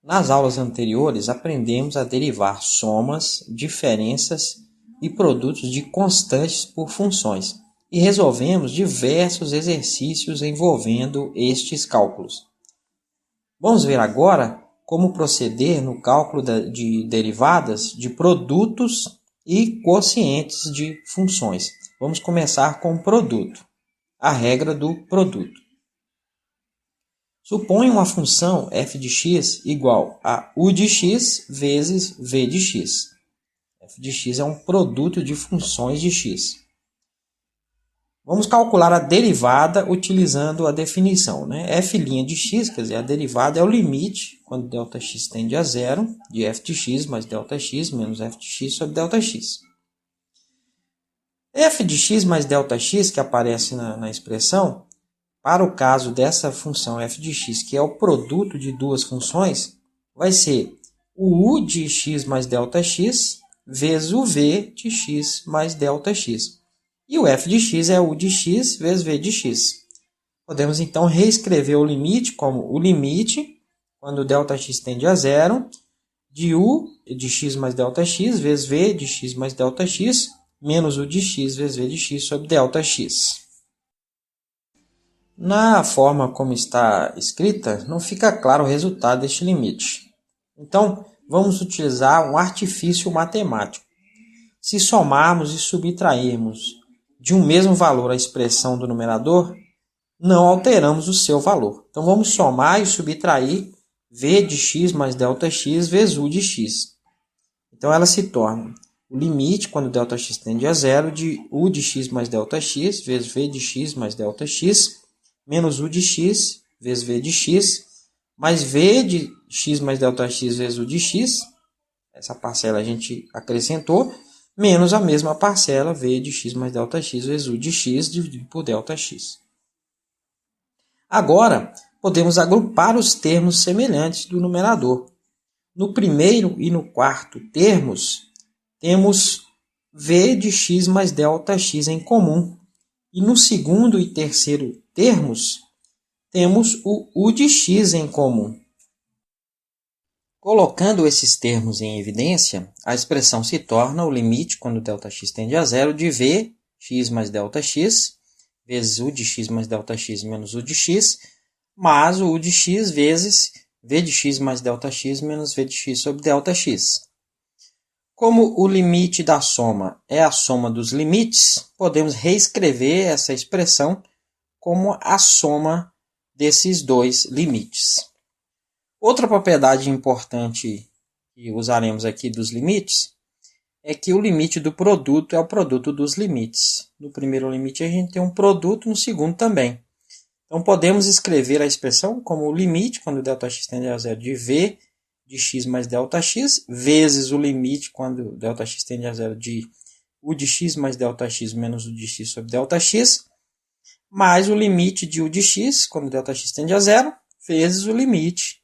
Nas aulas anteriores, aprendemos a derivar somas, diferenças e produtos de constantes por funções e resolvemos diversos exercícios envolvendo estes cálculos. Vamos ver agora como proceder no cálculo de derivadas de produtos e quocientes de funções. Vamos começar com o produto, a regra do produto. Suponha uma função f de x igual a u de x vezes v de x. F de x é um produto de funções de x. Vamos calcular a derivada utilizando a definição, né? F' de x, quer dizer, a derivada é o limite, quando ΔX tende a zero, de f de x mais ΔX menos f de x sobre ΔX. F de x mais ΔX, que aparece na expressão, para o caso dessa função f de x, que é o produto de duas funções, vai ser o u de x mais ΔX vezes o v de x mais ΔX. E o f de x é u de x vezes v de x. Podemos então reescrever o limite como o limite, quando ΔX tende a zero, de u de x mais ΔX vezes v de x mais ΔX, menos u de x vezes v de x sobre ΔX. Na forma como está escrita, não fica claro o resultado deste limite. Então, vamos utilizar um artifício matemático. Se somarmos e subtrairmos de um mesmo valor a expressão do numerador, não alteramos o seu valor. Então, vamos somar e subtrair v de x mais ΔX vezes u de x. Então, ela se torna o limite, quando ΔX tende a zero, de u de x mais ΔX vezes v de x mais ΔX, menos u de x vezes v de x, mais v de x mais ΔX vezes u de x, essa parcela a gente acrescentou, menos a mesma parcela v de x mais ΔX vezes u de x dividido por ΔX. Agora, podemos agrupar os termos semelhantes do numerador. No primeiro e no quarto termos, temos v de x mais ΔX em comum. E no segundo e terceiro termos, temos o u de x em comum. Colocando esses termos em evidência, a expressão se torna o limite, quando ΔX tende a zero, de v x mais ΔX, vezes u de x mais ΔX menos u de x, mais o u de x vezes v de x mais ΔX menos v de x sobre ΔX. Como o limite da soma é a soma dos limites, podemos reescrever essa expressão como a soma desses dois limites. Outra propriedade importante que usaremos aqui dos limites é que o limite do produto é o produto dos limites. No primeiro limite a gente tem um produto, no segundo também. Então podemos escrever a expressão como o limite, quando ΔX tende a zero, de v de x mais ΔX, vezes o limite, quando ΔX tende a zero, de u de x mais ΔX menos u de x sobre ΔX, mais o limite de u de x, quando ΔX tende a zero, vezes o limite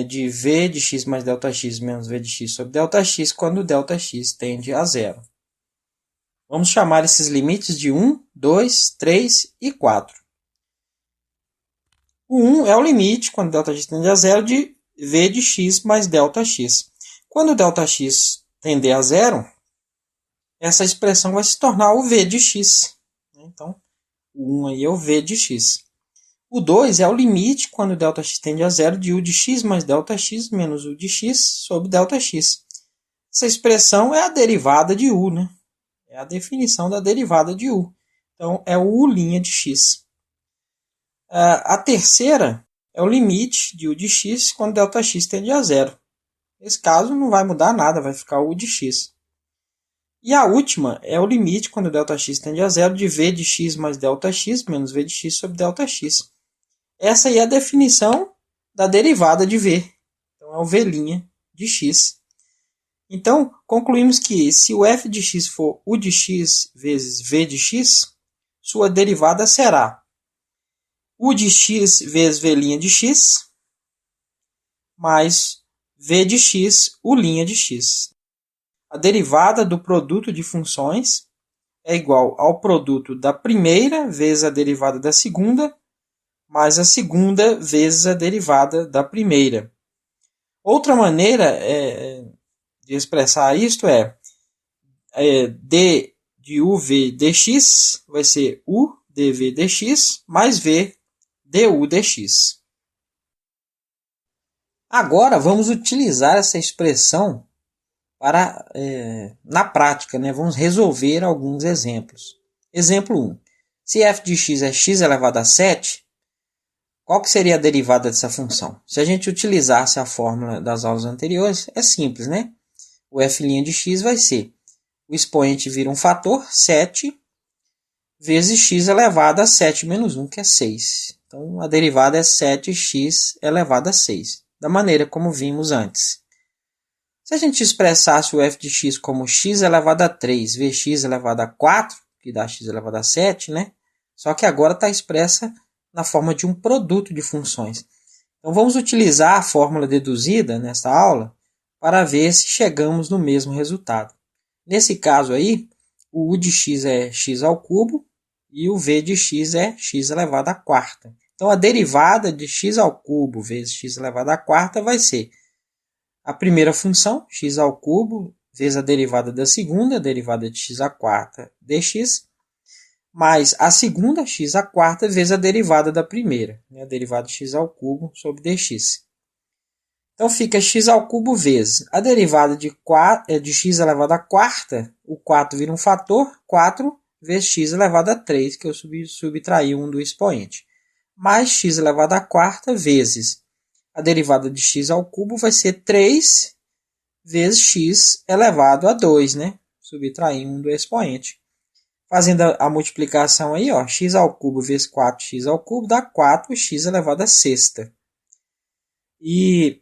de v de x mais ΔX menos v de x sobre ΔX, quando ΔX tende a zero. Vamos chamar esses limites de 1, 2, 3 e 4. O 1 é o limite, quando ΔX tende a zero, de v de x mais ΔX. Quando ΔX tender a zero, essa expressão vai se tornar o v de x. Então, o 1 aí é o v de x. O 2 é o limite, quando ΔX tende a zero, de u de x mais ΔX menos u de x sobre ΔX. Essa expressão é a derivada de u, né? É a definição da derivada de u. Então, é o u' de x. A terceira é o limite de u de x quando ΔX tende a zero. Nesse caso, não vai mudar nada, vai ficar u de x. E a última é o limite, quando ΔX tende a zero, de v de x mais ΔX menos v de x sobre ΔX. Essa aí é a definição da derivada de v. Então, é o v' de x. Então, concluímos que se o f de x for u de x vezes v de x, sua derivada será u de x vezes v' de x, mais v de x, u' de x. A derivada do produto de funções é igual ao produto da primeira vezes a derivada da segunda, mais a segunda vezes a derivada da primeira. Outra maneira de expressar isto d de uv dx vai ser u dv dx mais v du dx. Agora vamos utilizar essa expressão para na prática, né? Vamos resolver alguns exemplos. Exemplo 1. Se f de x é x elevado a 7, qual que seria a derivada dessa função? Se a gente utilizasse a fórmula das aulas anteriores, é simples, né? O f' de x vai ser, o expoente vira um fator, 7, vezes x elevado a 7 menos 1, que é 6. Então, a derivada é 7x elevado a 6, da maneira como vimos antes. Se a gente expressasse o f de x como x elevado a 3 vezes x elevado a 4, que dá x elevado a 7, né? Só que agora está expressa na forma de um produto de funções. Então, vamos utilizar a fórmula deduzida nesta aula para ver se chegamos no mesmo resultado. Nesse caso aí, o u de x é x ao cubo e o v de x é x elevado à quarta. Então, a derivada de x ao cubo vezes x elevado à quarta vai ser a primeira função, x ao cubo, vezes a derivada da segunda, a derivada de x à quarta dx, mais a segunda x à quarta vezes a derivada da primeira, né? A derivada de x ao cubo sobre dx. Então fica x ao cubo vezes a derivada de x elevado à quarta, o 4 vira um fator, 4 vezes x elevado a 3, que eu subtraí do expoente, mais x elevado à quarta vezes a derivada de x ao cubo vai ser 3 vezes x elevado a 2, né? Subtrair do expoente. Fazendo a multiplicação aí, ó, x ao cubo vezes 4x ao cubo dá 4x elevado a sexta. E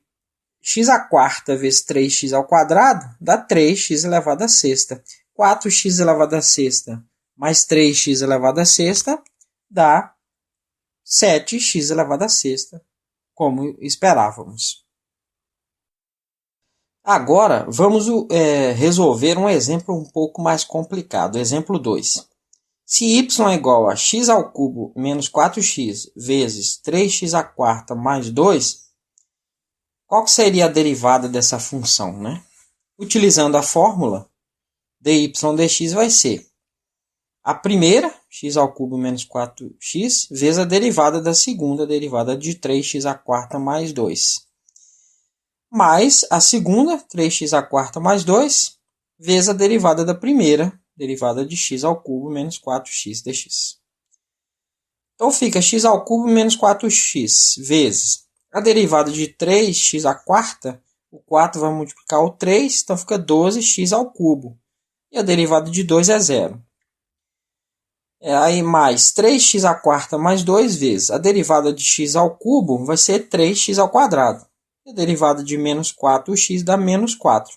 x à quarta vezes 3x ao quadrado dá 3x elevado a sexta. 4x elevado a sexta mais 3x elevado a sexta dá 7x elevado a sexta, como esperávamos. Agora, vamos resolver um exemplo um pouco mais complicado. Exemplo 2. Se y é igual a x ao cubo menos 4x vezes 3x à quarta mais 2, qual que seria a derivada dessa função, né? Utilizando a fórmula, dy dx vai ser a primeira, x ao cubo menos 4x, vezes a derivada da segunda, a derivada de 3x à quarta mais 2. Mais a segunda, 3x à quarta mais 2, vezes a derivada da primeira, derivada de x ao cubo menos 4x dx. Então fica x ao cubo menos 4x vezes a derivada de 3x à quarta, o 4 vai multiplicar o 3, então fica 12x ao cubo. E a derivada de 2 é 0. Aí mais 3x à quarta mais 2 vezes a derivada de x ao cubo vai ser 3x ao quadrado. E a derivada de menos 4x dá menos 4.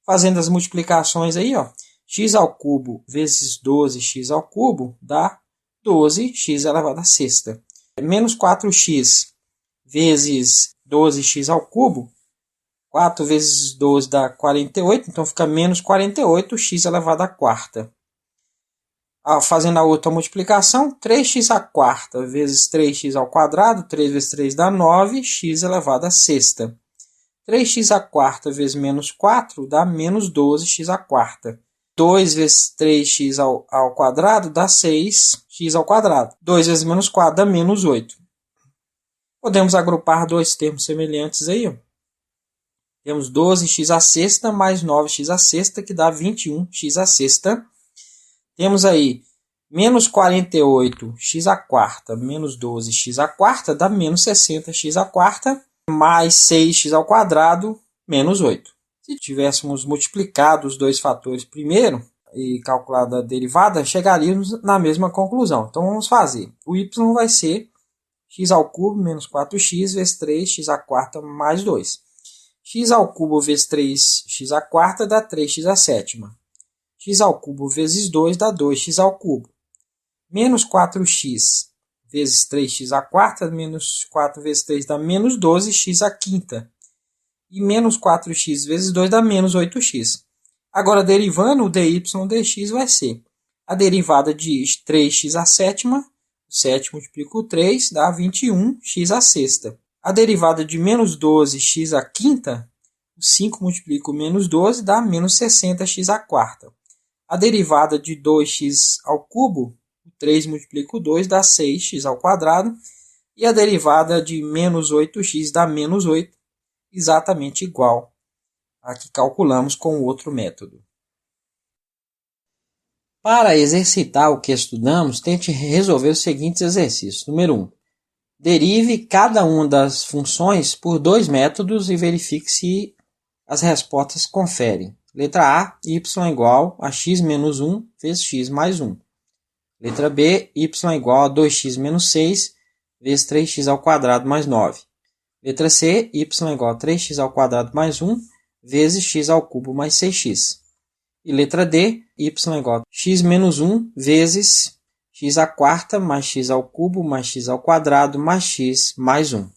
Fazendo as multiplicações aí, ó, x ao cubo vezes 12x ao cubo dá 12x elevado a sexta. Menos 4x vezes 12x ao cubo, 4 vezes 12 dá 48, então fica menos 48x elevado à quarta. Fazendo a outra multiplicação, 3x à quarta vezes 3x ao quadrado, 3 vezes 3 dá 9, x elevado a sexta. 3x à quarta vezes menos 4 dá menos 12x à quarta. 2 vezes 3x ao quadrado dá 6x ao quadrado. 2 vezes menos 4 dá menos 8. Podemos agrupar dois termos semelhantes aí, ó. Temos 12x à sexta mais 9x à sexta, que dá 21x à sexta. Temos aí menos 48x à quarta menos 12x à quarta dá menos 60x à quarta, mais 6x ao quadrado menos 8. Se tivéssemos multiplicado os dois fatores primeiro e calculado a derivada, chegaríamos na mesma conclusão. Então vamos fazer. O y vai ser x ao cubo menos 4x vezes 3x à quarta mais 2. X ao cubo vezes 3x à quarta dá 3x à sétima. X ao cubo vezes 2 dá 2x ao cubo. Menos 4x vezes 3x à quarta, menos 4 vezes 3 dá menos 12x à quinta. E menos 4x vezes 2 dá menos 8x. Agora, derivando, o dy dx vai ser a derivada de 3x à sétima. O 7 multiplica o 3, dá 21x à sexta. A derivada de menos 12x à quinta, o 5 multiplica o menos 12 dá menos 60x à quarta. A derivada de 2x ao cubo, o 3 multiplica o 2 dá 6x ao quadrado. E a derivada de menos 8x dá menos 8, exatamente igual a que calculamos com o outro método. Para exercitar o que estudamos, tente resolver os seguintes exercícios. Número 1. Derive cada uma das funções por dois métodos e verifique se as respostas conferem. Letra A, y igual a x menos 1 vezes x mais 1. Letra B, y igual a 2x menos 6 vezes 3x ao quadrado mais 9. Letra C, y igual a 3x ao quadrado mais 1 vezes x ao cubo mais 6x. E letra D, y igual a x menos 1 vezes x à quarta mais x ao cubo mais x ao quadrado mais x mais 1.